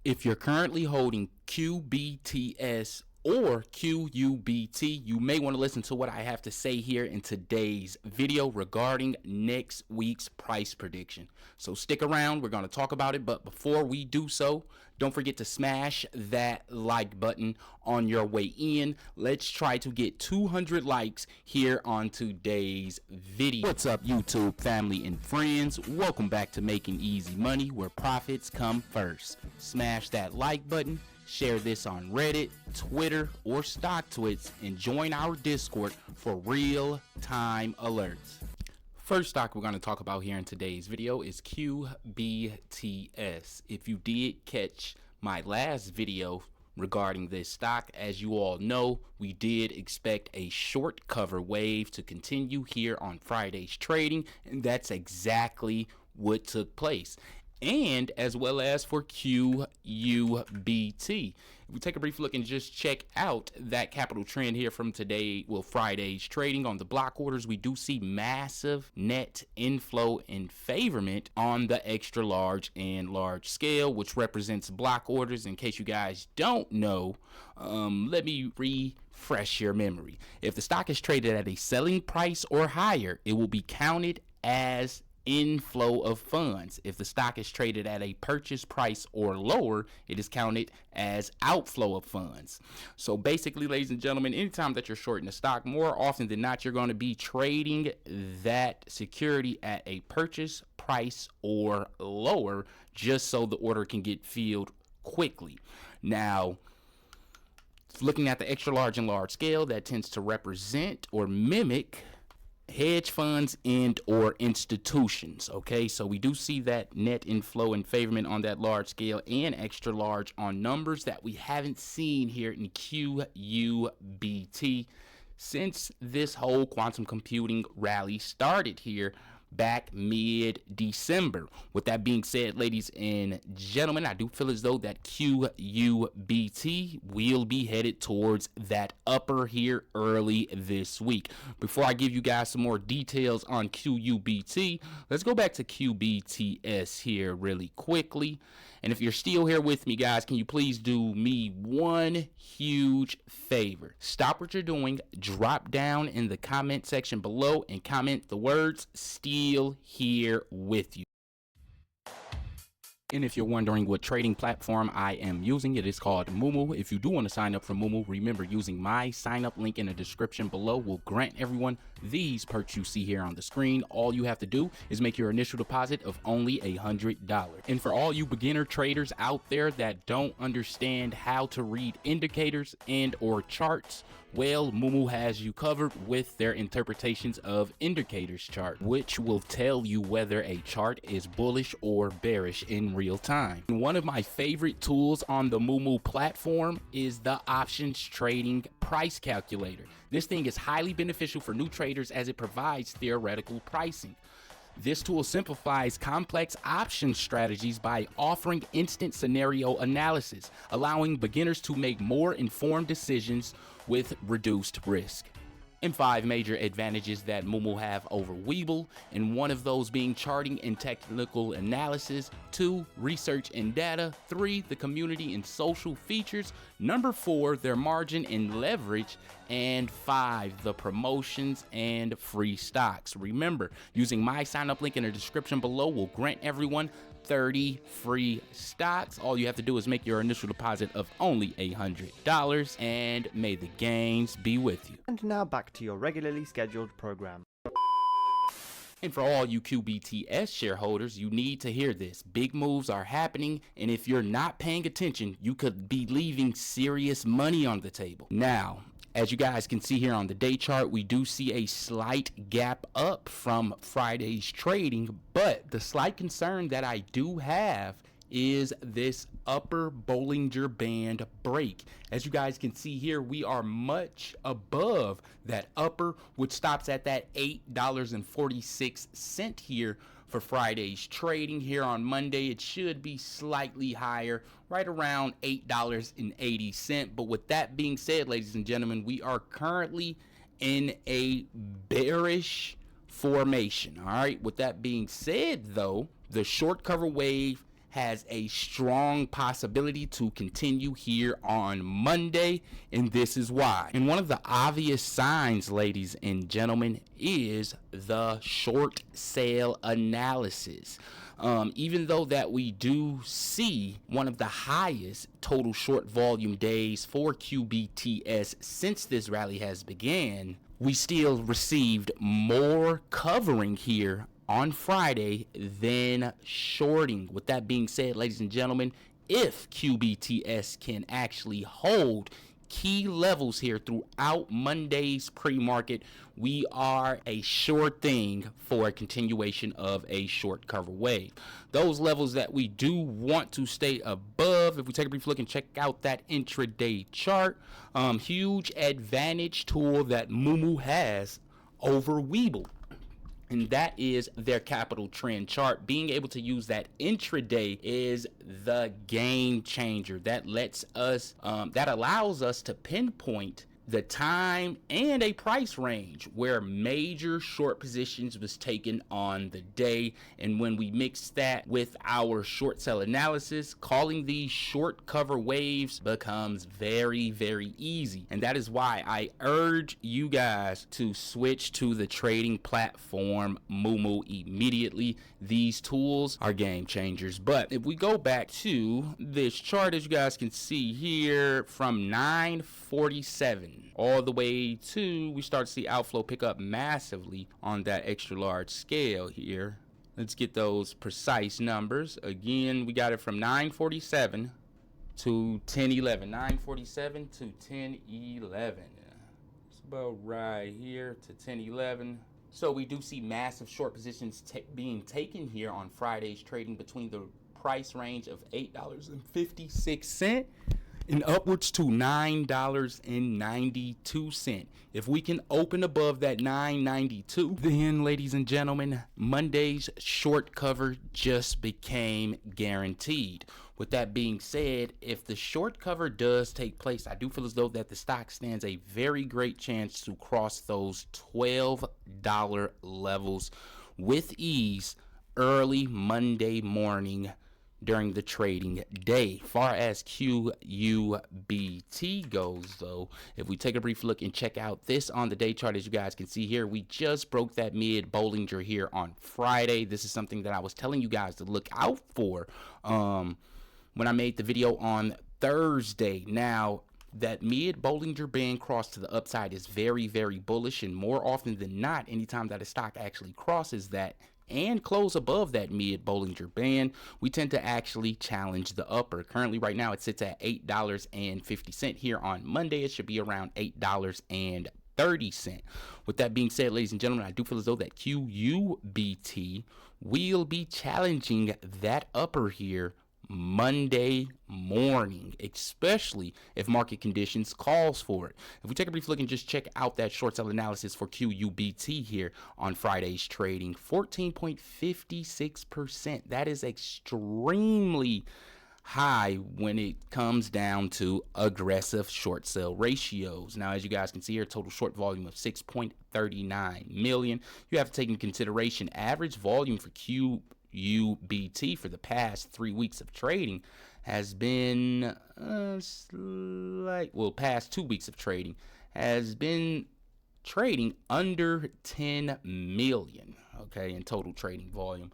If you're currently holding QBTS or QUBT, you may want to listen to what I have to say here in today's video regarding next week's price prediction. So stick around, we're going to talk about it, but before we do so, don't forget to smash that like button on your way in. Let's try to get 200 likes here on today's video. What's up, YouTube family and friends? Welcome back to Making Easy Money, where profits come first. Smash that like button, share this on Reddit, Twitter, or StockTwits, and join our Discord for real-time alerts. First stock we're going to talk about here in today's video is QBTS. If you did catch my last video regarding this stock, as you all know, we did expect a short cover wave to continue here on Friday's trading, and that's exactly what took place. And as well as for QUBT. If we take a brief look and just check out that capital trend here from today, well, Friday's trading on the block orders, we do see massive net inflow and favorment on the extra large and large scale, which represents block orders. In case you guys don't know, let me refresh your memory. If the stock is traded at a selling price or higher, it will be counted as inflow of funds. If the stock is traded at a purchase price or lower, it is counted as outflow of funds. So basically, ladies and gentlemen, anytime that you're shorting a stock, more often than not, you're going to be trading that security at a purchase price or lower, just so the order can get filled quickly. Now, looking at the extra large and large scale, that tends to represent or mimic hedge funds and or institutions. Okay, so we do see that net inflow and favorment on that large scale and extra large on numbers that we haven't seen here in QUBT since this whole quantum computing rally started here back mid-December. With that being said, ladies and gentlemen, I do feel as though that QUBT will be headed towards that upper here early this week. Before I give you guys some more details on QUBT, let's go back to QBTS here really quickly. And if you're still here with me, guys, can you please do me one huge favor? Stop what you're doing, drop down in the comment section below and comment the words "still here with you." And if you're wondering what trading platform I am using, it is called Moomoo. If you do want to sign up for Moomoo, remember using my sign up link in the description below will grant everyone these perks you see here on the screen. All you have to do is make your initial deposit of only $100. And for all you beginner traders out there that don't understand how to read indicators and or charts, well, Moomoo has you covered with their interpretations of indicators chart, which will tell you whether a chart is bullish or bearish in real time. And one of my favorite tools on the Moomoo platform is the options trading price calculator. This thing is highly beneficial for new traders as it provides theoretical pricing. This tool simplifies complex option strategies by offering instant scenario analysis, allowing beginners to make more informed decisions with reduced risk. And 5 major advantages that Moomoo have over Webull, and one of those being charting and technical analysis. 2, research and data. 3, the community and social features. Number 4, their margin and leverage. And 5, the promotions and free stocks. Remember, using my sign up link in the description below will grant everyone 30 free stocks. All you have to do is make your initial deposit of only $100, and may the gains be with you. And now back to your regularly scheduled program. And for all you QBTS shareholders, you need to hear this. Big moves are happening, and if you're not paying attention, you could be leaving serious money on the table. Now, as you guys can see here on the day chart, we do see a slight gap up from Friday's trading, but the slight concern that I do have is this upper Bollinger Band break. As you guys can see here, we are much above that upper, which stops at that $8.46 here for Friday's trading. Here on Monday, it should be slightly higher, right around $8.80. But with that being said, ladies and gentlemen, we are currently in a bearish formation. All right, with that being said, though, the short cover wave has a strong possibility to continue here on Monday, and this is why. And one of the obvious signs, ladies and gentlemen, is the short sale analysis. Even though that we do see one of the highest total short volume days for QBTS since this rally has began, we still received more covering here on Friday than shorting. With that being said, ladies and gentlemen, if QBTS can actually hold key levels here throughout Monday's pre-market, we are a sure thing for a continuation of a short cover wave. Those levels that we do want to stay above, if we take a brief look and check out that intraday chart, huge advantage tool that Mumu has over Webull, and that is their capital trend chart. Being able to use that intraday is the game changer. That lets us, that allows us to pinpoint the time and a price range where major short positions was taken on the day. And when we mix that with our short sell analysis, calling these short cover waves becomes very, very easy. And that is why I urge you guys to switch to the trading platform Mumu immediately. These tools are game changers. But if we go back to this chart, as you guys can see here, from 947 all the way to, we start to see outflow pick up massively on that extra large scale here. Let's get those precise numbers. Again, we got it from 947 to 1011. 947 to 1011. It's about right here to 1011. So we do see massive short positions being taken here on Friday's trading between the price range of $8.56 and upwards to $9.92. If we can open above that $9.92, then, ladies and gentlemen, Monday's short cover just became guaranteed. With that being said, if the short cover does take place, I do feel as though that the stock stands a very great chance to cross those $12 levels with ease early Monday morning during the trading day. Far as QUBT goes, though, if we take a brief look and check out this on the day chart, as you guys can see here, we just broke that mid Bollinger here on Friday. This is something that I was telling you guys to look out for when I made the video on Thursday. Now, that mid Bollinger Band cross to the upside is very, very bullish, and more often than not, anytime that a stock actually crosses that and close above that mid Bollinger Band, we tend to actually challenge the upper. Currently, right now, it sits at $8.50. Here on Monday, it should be around $8.30. With that being said, ladies and gentlemen, I do feel as though that QUBT will be challenging that upper here Monday morning, especially if market conditions calls for it. If we take a brief look and just check out that short sell analysis for QUBT here on Friday's trading, 14.56%. That is extremely high when it comes down to aggressive short sell ratios. Now, as you guys can see here, total short volume of 6.39 million. You have to take into consideration average volume for QUBT for the past 3 weeks of trading has been past 2 weeks of trading has been trading under 10 million, okay, in total trading volume.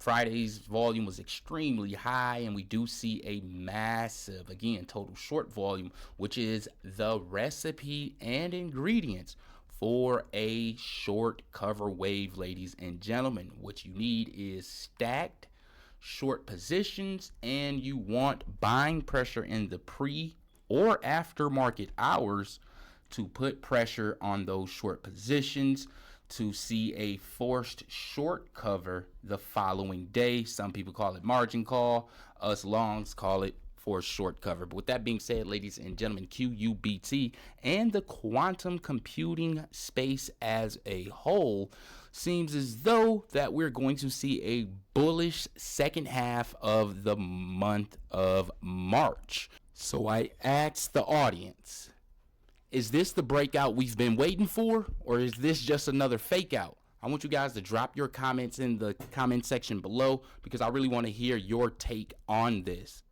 Friday's volume was extremely high, and we do see a massive, again, total short volume, which is the recipe and ingredients for a short cover wave, ladies and gentlemen. What you need is stacked short positions, and you want buying pressure in the pre or after market hours to put pressure on those short positions to see a forced short cover the following day. Some people call it margin call. Us longs call it for a short cover. But with that being said, ladies and gentlemen, QUBT and the quantum computing space as a whole seems as though that we're going to see a bullish second half of the month of March. So I asked the audience, is this the breakout we've been waiting for, or is this just another fake out? I want you guys to drop your comments in the comment section below because I really want to hear your take on this.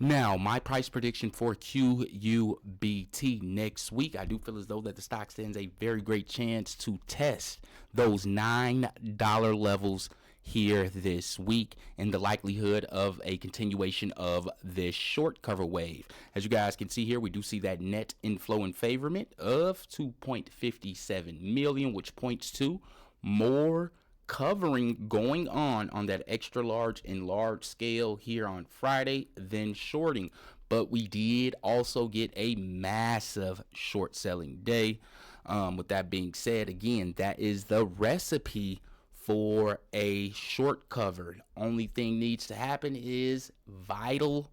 Now, my price prediction for QUBT next week, I do feel as though that the stock stands a very great chance to test those $9 levels here this week, and the likelihood of a continuation of this short cover wave. As you guys can see here, we do see that net inflow in favorment of 2.57 million, which points to more covering going on that extra large and large scale here on Friday than shorting. But we did also get a massive short selling day. With that being said, again, that is the recipe for a short cover. Only thing needs to happen is vital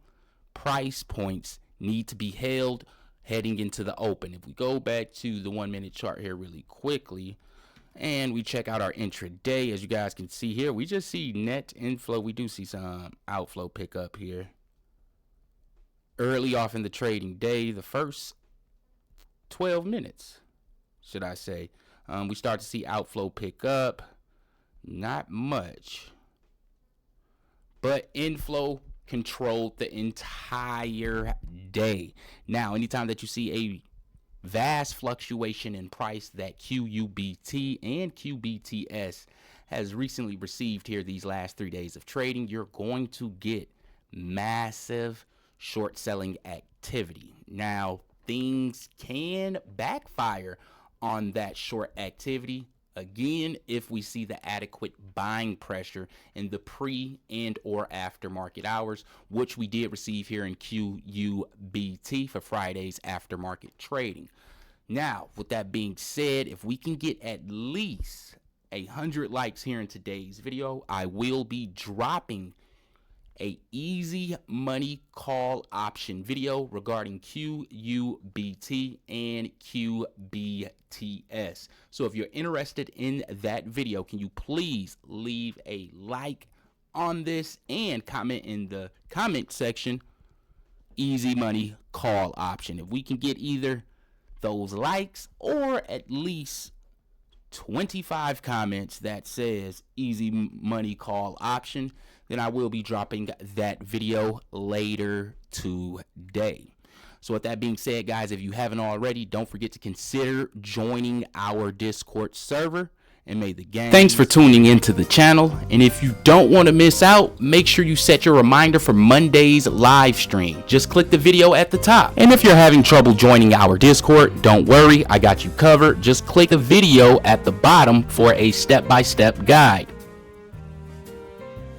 price points need to be held heading into the open. If we go back to the 1 minute chart here really quickly, and we check out our intraday, as you guys can see here, we just see net inflow. We do see some outflow pick up here early off in the trading day, the first 12 minutes, should I say. We start to see outflow pick up. Not much, but inflow controlled the entire day. Now, anytime that you see a vast fluctuation in price that QUBT and QBTS has recently received here these last 3 days of trading, you're going to get massive short selling activity. Now, things can backfire on that short activity. Again, if we see the adequate buying pressure in the pre and or after market hours, which we did receive here in QUBT for Friday's aftermarket trading. Now, with that being said, if we can get at least 100 likes here in today's video, I will be dropping a easy money call option video regarding QUBT and QBTS. So if you're interested in that video, can you please leave a like on this and comment in the comment section, easy money call option. If we can get either those likes or at least 25 comments that says easy money call option, then I will be dropping that video later today. So with that being said, guys, if you haven't already, don't forget to consider joining our Discord server, and may the game. Thanks for tuning into the channel, and if you don't want to miss out, make sure you set your reminder for Monday's live stream. Just click the video at the top. And if you're having trouble joining our Discord, don't worry, I got you covered. Just click the video at the bottom for a step-by-step guide.